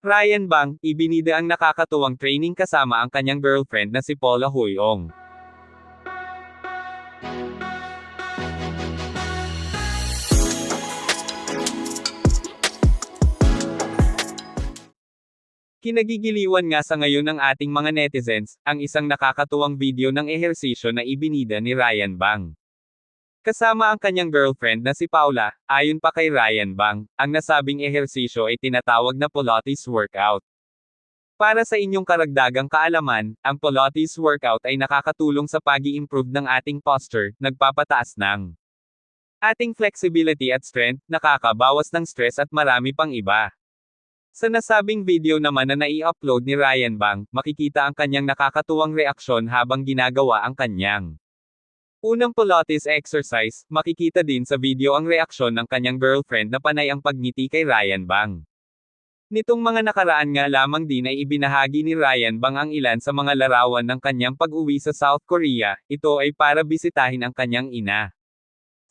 Ryan Bang, ibinida ang nakakatuwang training kasama ang kanyang girlfriend na si Paula Huyong. Kinagigiliwan nga sa ngayon ng ating mga netizens, ang isang nakakatuwang video ng ehersisyo na ibinida ni Ryan Bang. Kasama ang kanyang girlfriend na si Paula, ayon pa kay Ryan Bang, ang nasabing ehersisyo ay tinatawag na Pilates workout. Para sa inyong karagdagang kaalaman, ang Pilates workout ay nakakatulong sa pag-i-improve ng ating posture, nagpapataas ng ating flexibility at strength, nakakabawas ng stress at marami pang iba. Sa nasabing video naman na nai-upload ni Ryan Bang, makikita ang kanyang nakakatuwang reaksyon habang ginagawa ang kanyang unang Pilates exercise. Makikita din sa video ang reaksyon ng kanyang girlfriend na panay ang pagngiti kay Ryan Bang. Nitong mga nakaraan nga lamang din ay ibinahagi ni Ryan Bang ang ilan sa mga larawan ng kanyang pag-uwi sa South Korea, ito ay para bisitahin ang kanyang ina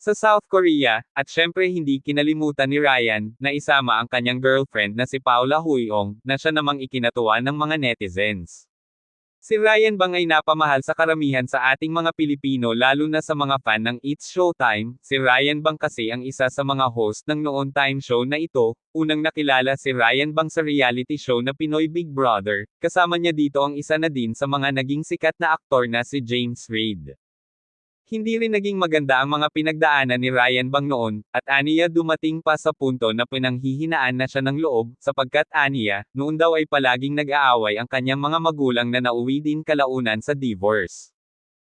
sa South Korea, at syempre hindi kinalimutan ni Ryan, na isama ang kanyang girlfriend na si Paula Huyong, na siya namang ikinatuwa ng mga netizens. Si Ryan Bang ay napamahal sa karamihan sa ating mga Pilipino lalo na sa mga fan ng It's Showtime. Si Ryan Bang kasi ang isa sa mga host ng noon time show na ito. Unang nakilala si Ryan Bang sa reality show na Pinoy Big Brother, kasama niya dito ang isa na din sa mga naging sikat na aktor na si James Reid. Hindi rin naging maganda ang mga pinagdaanan ni Ryan Bang noon, at aniya dumating pa sa punto na pinanghihinaan na siya ng loob, sapagkat aniya, noon daw ay palaging nag-aaway ang kanyang mga magulang na nauwi din kalaunan sa divorce.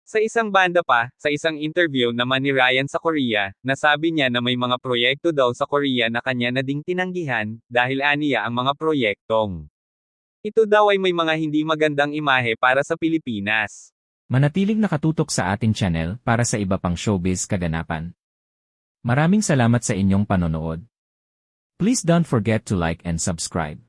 Sa isang banda pa, sa isang interview naman ni Ryan sa Korea, nasabi niya na may mga proyekto daw sa Korea na kanya na ding tinanggihan, dahil aniya ang mga proyektong ito daw ay may mga hindi magandang imahe para sa Pilipinas. Manatiling nakatutok sa ating channel para sa iba pang showbiz kaganapan. Maraming salamat sa inyong panonood. Please don't forget to like and subscribe.